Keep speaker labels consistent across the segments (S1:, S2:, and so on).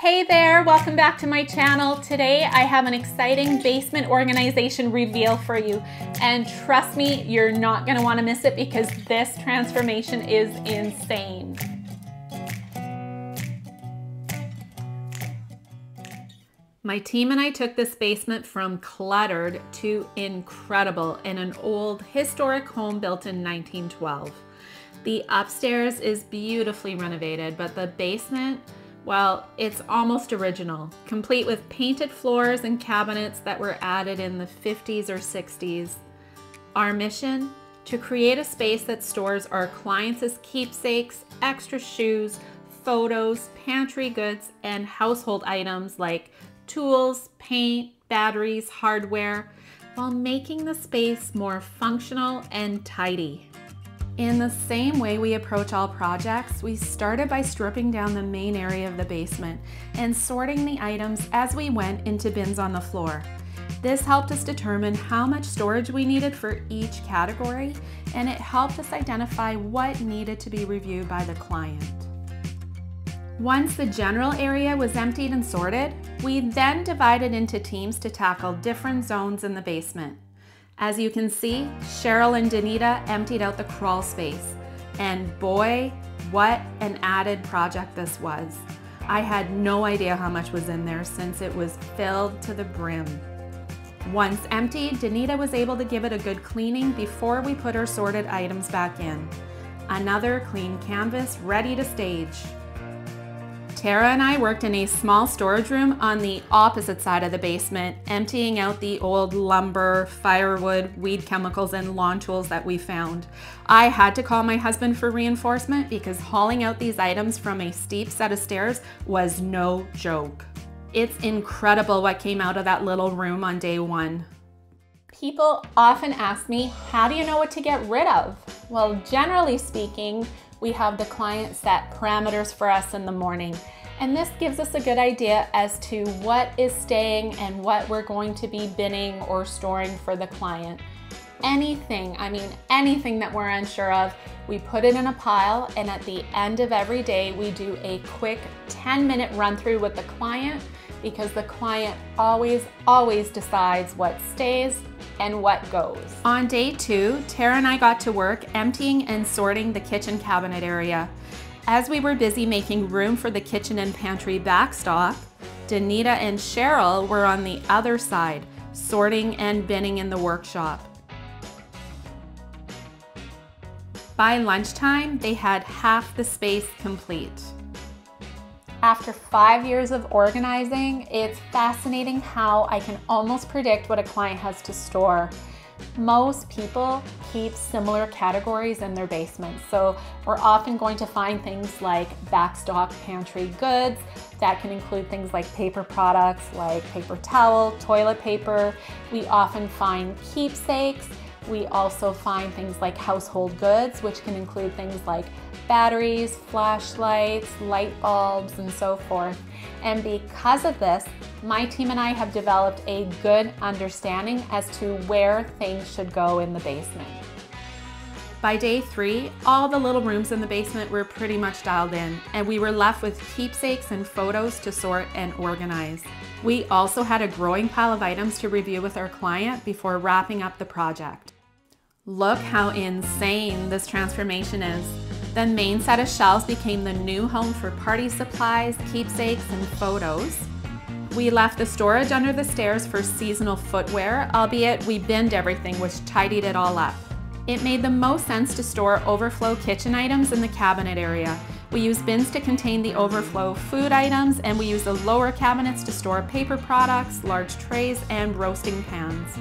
S1: Hey there, welcome back to my channel. Today I have an exciting basement organization reveal for you. And trust me, you're not gonna wanna miss it because this transformation is insane. My team and I took this basement from cluttered to incredible in an old historic home built in 1912. The upstairs is beautifully renovated, but the basement, well, it's almost original, complete with painted floors and cabinets that were added in the 50s or 60s. Our mission? To create a space that stores our clients' keepsakes, extra shoes, photos, pantry goods, and household items like tools, paint, batteries, hardware, while making the space more functional and tidy. In the same way we approach all projects, we started by stripping down the main area of the basement and sorting the items as we went into bins on the floor. This helped us determine how much storage we needed for each category, and it helped us identify what needed to be reviewed by the client. Once the general area was emptied and sorted, we then divided into teams to tackle different zones in the basement. As you can see, Cheryl and Danita emptied out the crawl space, and boy, what an added project this was. I had no idea how much was in there since it was filled to the brim. Once emptied, Danita was able to give it a good cleaning before we put our sorted items back in. Another clean canvas ready to stage. Tara and I worked in a small storage room on the opposite side of the basement, emptying out the old lumber, firewood, weed chemicals, and lawn tools that we found. I had to call my husband for reinforcement because hauling out these items from a steep set of stairs was no joke. It's incredible what came out of that little room on day one. People often ask me, how do you know what to get rid of? Well, generally speaking, we have the client set parameters for us in the morning. And this gives us a good idea as to what is staying and what we're going to be binning or storing for the client. Anything that we're unsure of, we put it in a pile, and at the end of every day, we do a quick 10-minute run through with the client because the client always decides what stays and what goes. On day 2, Tara and I got to work emptying and sorting the kitchen cabinet area. As we were busy making room for the kitchen and pantry backstock, Danita and Cheryl were on the other side, sorting and binning in the workshop. By lunchtime, they had half the space complete. After 5 years of organizing, it's fascinating how I can almost predict what a client has to store. Most people keep similar categories in their basement, so we're often going to find things like backstock pantry goods. That can include things like paper products like paper towel, toilet paper. We often find keepsakes. We also find things like household goods, which can include things like batteries, flashlights, light bulbs, and so forth. And because of this, my team and I have developed a good understanding as to where things should go in the basement. By day 3, all the little rooms in the basement were pretty much dialed in, and we were left with keepsakes and photos to sort and organize. We also had a growing pile of items to review with our client before wrapping up the project. Look how insane this transformation is. The main set of shelves became the new home for party supplies, keepsakes, and photos. We left the storage under the stairs for seasonal footwear, albeit we binned everything, which tidied it all up. It made the most sense to store overflow kitchen items in the cabinet area. We used bins to contain the overflow food items, and we used the lower cabinets to store paper products, large trays, and roasting pans.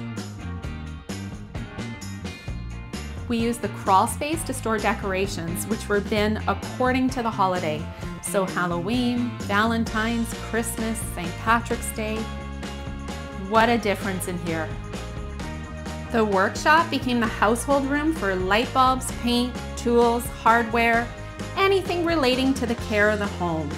S1: We used the crawl space to store decorations, which were binned according to the holiday. So Halloween, Valentine's, Christmas, St. Patrick's Day. What a difference in here. The workshop became the household room for light bulbs, paint, tools, hardware, anything relating to the care of the home.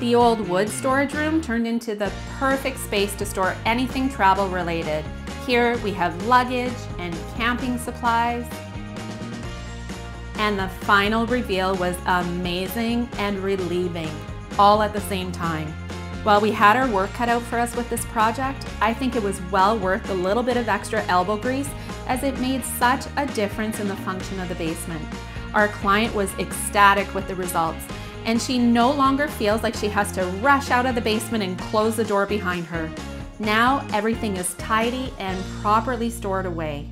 S1: The old wood storage room turned into the perfect space to store anything travel related. Here we have luggage and camping supplies. And the final reveal was amazing and relieving, all at the same time. While we had our work cut out for us with this project, I think it was well worth the little bit of extra elbow grease, as it made such a difference in the function of the basement. Our client was ecstatic with the results, and she no longer feels like she has to rush out of the basement and close the door behind her. Now everything is tidy and properly stored away.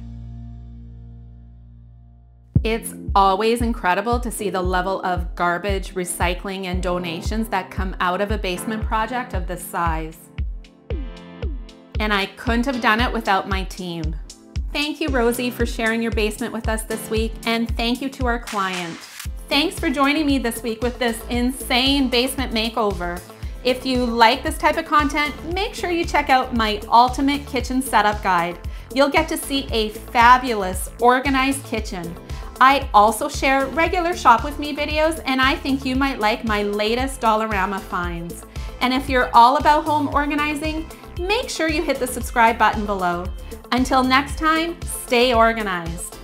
S1: It's always incredible to see the level of garbage, recycling, and donations that come out of a basement project of this size. And I couldn't have done it without my team. Thank you, Rosie, for sharing your basement with us this week, and thank you to our client. Thanks for joining me this week with this insane basement makeover. If you like this type of content, make sure you check out my ultimate kitchen setup guide. You'll get to see a fabulous, organized kitchen. I also share regular Shop With Me videos, and I think you might like my latest Dollarama finds. And if you're all about home organizing, make sure you hit the subscribe button below. Until next time, stay organized.